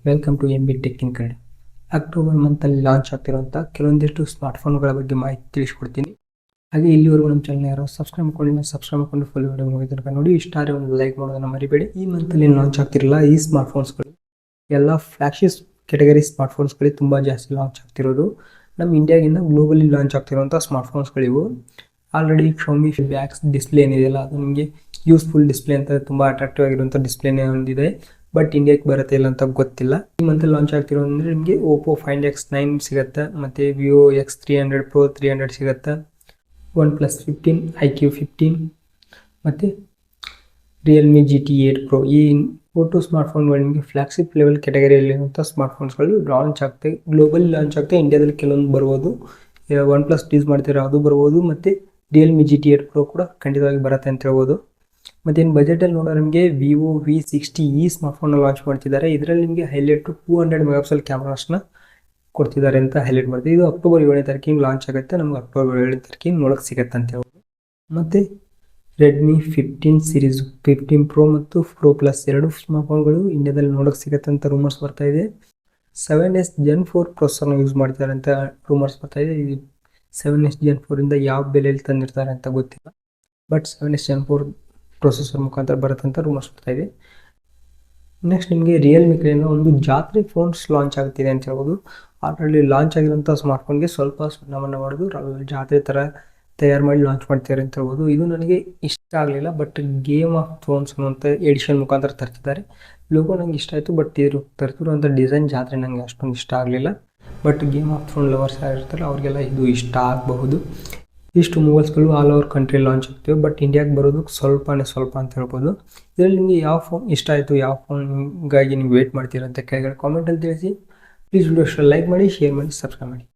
Welcome to M B tech in Kannada. October ಮಂತಲ್ಲಿ launch ಆಗ್ತಿರುವಂಥ ಕೆಲವೊಂದಿಷ್ಟು ಸ್ಮಾರ್ಟ್ಫೋನ್ಗಳ ಬಗ್ಗೆ ಮಾಹಿತಿ ತಿಳಿಸ್ಕೊಡ್ತೀನಿ. ಹಾಗೆ ಇಲ್ಲಿವರೆಗೂ ನಮ್ಮ ಚಾನಲ್ ಯಾರೋ ಸಬ್ಸ್ಕ್ರೈಬ್ ಮಾಡ್ಕೊಂಡು ಫುಲ್ ವಿಡಿಯೋ ಮುಗಿದ ನೋಡಿ. ಇಷ್ಟ ಆದರೆ ಒಂದು ಲೈಕ್ ಮಾಡೋದನ್ನು ಮರಿಬೇಡಿ. ಈ ಮಂತಲ್ಲಿ ಲಾಂಚ್ ಆಗ್ತಿರಲ್ಲ ಈ ಸ್ಮಾರ್ಟ್ಫೋನ್ಸ್ಗಳು ಎಲ್ಲ ಫ್ಲಾಗ್ಶಿಪ್ ಕೆಟಗರಿ ಸ್ಮಾರ್ಟ್ಫೋನ್ಸ್ಗಳಿಗೆ ತುಂಬ ಜಾಸ್ತಿ ಲಾಂಚ್ ಆಗ್ತಿರೋದು. ನಮ್ಮ ಇಂಡಿಯಾಗಿಂದ ಗ್ಲೋಬಲಿ ಲಾಂಚ್ ಆಗ್ತಿರುವಂಥ ಸ್ಮಾರ್ಟ್ಫೋನ್ಸ್ಗಳಿವು. ಆಲ್ರೆಡಿ Xiaomi ಬ್ಯಾಕ್ಸ್ ಡಿಸ್ಪ್ಲೇ ಏನಿದೆಯಲ್ಲ ಅದು ನಿಮಗೆ ಯೂಸ್ಫುಲ್ ಡಿಸ್ಪ್ಲೇ ಅಂತ ತುಂಬ ಅಟ್ರಾಕ್ಟಿವ್ ಆಗಿರುವಂಥ ಡಿಸ್ಪ್ಲೇನೇ ಹೊಂದಿದೆ. ಬಟ್ ಇಂಡಿಯಾಕ್ಕೆ ಬರುತ್ತೆ ಇಲ್ಲ ಅಂತ ಗೊತ್ತಿಲ್ಲ. ಈ ಮಂತ್ ಲಾಂಚ್ ಆಗ್ತಿರೋ ಅಂದರೆ ನಿಮಗೆ Oppo Find X9 ಸಿಗುತ್ತೆ, ಮತ್ತು Vivo X300 Pro 300 ಸಿಗುತ್ತೆ, OnePlus 15, iQOO 15 ಮತ್ತು Realme GT8 Pro. ಈ ಫೋಟೋ ಸ್ಮಾರ್ಟ್ಫೋನ್ಗಳು ನಿಮಗೆ ಫ್ಲಾಗ್ಶಿಪ್ ಲೆವೆಲ್ ಕೆಟಗರಿಯಲ್ಲಿರುವಂಥ ಸ್ಮಾರ್ಟ್ಫೋನ್ಸ್ಗಳು ಲಾಂಚ್ ಆಗ್ತವೆ. ಗ್ಲೋಬಲಿ ಲಾಂಚ್ ಆಗ್ತವೆ, ಇಂಡಿಯಾದಲ್ಲಿ ಕೆಲವೊಂದು ಬರ್ಬೋದು. OnePlus ಯೂಸ್ ಮಾಡ್ತೀರಾ ಅದು ಬರ್ಬೋದು, ಮತ್ತು Realme GT8 Pro ಕೂಡ ಖಂಡಿತವಾಗಿ ಬರುತ್ತೆ ಅಂತ ಹೇಳ್ಬೋದು. ಮತ್ತು ಇನ್ನು ಬಜೆಟಲ್ಲಿ ನೋಡೋ ನಿಮಗೆ Vivo V60 ಈ ಸ್ಮಾರ್ಟ್ಫೋನ್ನ ಲಾಂಚ್ ಮಾಡ್ತಿದ್ದಾರೆ. ಇದರಲ್ಲಿ ನಿಮಗೆ ಹೈಲೈಟು 200 ಮೆಗಾಪಿಕ್ಸೆಲ್ ಕ್ಯಾಮ್ರಾಸ್ನ ಕೊಡ್ತಿದ್ದಾರೆ ಅಂತ ಹೈಲೈಟ್ ಮಾಡ್ತೀವಿ. ಇದು ಅಕ್ಟೋಬರ್ 7ನೇ ತಾರೀಕಿಗೆ ಲಾಂಚ್ ಆಗುತ್ತೆ, ನಮ್ಗೆ ಅಕ್ಟೋಬರ್ 7ನೇ ತಾರೀಕಿಗೆ ನೋಡೋಕ್ಕೆ ಸಿಗುತ್ತೆ ಅಂತ ಹೇಳ್ಬೋದು. ಮತ್ತು Redmi 15 ಸೀರೀಸ್ 15 Pro ಮತ್ತು Pro Plus ಎರಡು ಸ್ಮಾರ್ಟ್ಫೋನ್ಗಳು ಇಂಡಿಯಾದಲ್ಲಿ ನೋಡೋಕ್ಕೆ ಸಿಗುತ್ತೆ ಅಂತ ರೂಮರ್ಸ್ ಬರ್ತಾ ಇದೆ. 7S Gen 4 ಪ್ರೊಸೆಸರ್ನ ಯೂಸ್ ಮಾಡ್ತಾರೆ ಅಂತ ರೂಮರ್ಸ್ ಬರ್ತಾ ಇದೆ. ಇದು 7S Gen 4 ಯಾವ ಬೆಲೆಯಲ್ಲಿ ತಂದಿರ್ತಾರೆ ಅಂತ ಗೊತ್ತಿಲ್ಲ, ಬಟ್ 7S Gen 4 ಪ್ರೊಸೆಸರ್ ಮುಖಾಂತರ ಬರುತ್ತೆ ಅಂತ ರೂಮರ್ಸ್ ಬರ್ತಾ ಇದೆ. ನೆಕ್ಸ್ಟ್ ನಿಮಗೆ ರಿಯಲ್ಮಿ ಕಡೆಯಿಂದ ಒಂದು ಜಾತ್ರೆ ಫೋನ್ಸ್ ಲಾಂಚ್ ಆಗ್ತಿದೆ ಅಂತ ಹೇಳ್ಬೋದು. ಆಲ್ರೆಡಿ ಲಾಂಚ್ ಆಗಿರೋಂಥ ಸ್ಮಾರ್ಟ್ಫೋನ್ಗೆ ಸ್ವಲ್ಪ ಸುಣ್ಣವನ್ನು ಮಾಡೋದು ಜಾತ್ರೆ ಥರ ತಯಾರು ಮಾಡಿ ಲಾಂಚ್ ಮಾಡ್ತಾರೆ ಅಂತ ಹೇಳ್ಬೋದು. ಇದು ನನಗೆ ಇಷ್ಟ ಆಗಲಿಲ್ಲ, ಬಟ್ ಗೇಮ್ ಆಫ್ ಥ್ರೋನ್ಸ್ ಅನ್ನುವಂಥ ಎಡಿಷನ್ ಮುಖಾಂತರ ತರ್ತಿದ್ದಾರೆ. ಲೋಗೋ ನನಗೆ ಇಷ್ಟ ಆಯಿತು, ಬಟ್ ಇವರು ತರ್ತಿರುವಂಥ ಡಿಸೈನ್ ಜಾತ್ರೆ ನನಗೆ ಅಷ್ಟೊಂದು ಇಷ್ಟ ಆಗಲಿಲ್ಲ. But game of throne lovers ಯಾರಿರ್ತಾರೆ ಅವರಿಗೆಲ್ಲ ಇದು ಇಷ್ಟ ಆಗಬಹುದು. ಇಷ್ಟು ಮೊಬೈಲ್ಸ್ಗಳು ಆಲ್ ಓವರ್ ಕಂಟ್ರಿ ಲಾಂಚ್ ಆಗ್ತವೆ, ಬಟ್ ಇಂಡಿಯಾಗೆ ಬರೋದು ಸ್ವಲ್ಪ ಅಂತ ಹೇಳ್ಬೋದು. ಇದರಲ್ಲಿ ನಿಮಗೆ ಯಾವ ಫೋನ್ ಇಷ್ಟ ಆಯಿತು, ಯಾವ ಫೋನ್ಗಾಗಿ ನೀವು ವೇಟ್ ಮಾಡ್ತೀರಾ ಅಂತ ಕೆಳಗಡೆ ಕಾಮೆಂಟಲ್ಲಿ ತಿಳಿಸಿ. ಪ್ಲೀಸ್ ವಿಡಿಯೋ ಲೈಕ್ ಮಾಡಿ, ಶೇರ್ ಮಾಡಿ, ಸಬ್ಸ್ಕ್ರೈಬ್ ಮಾಡಿ.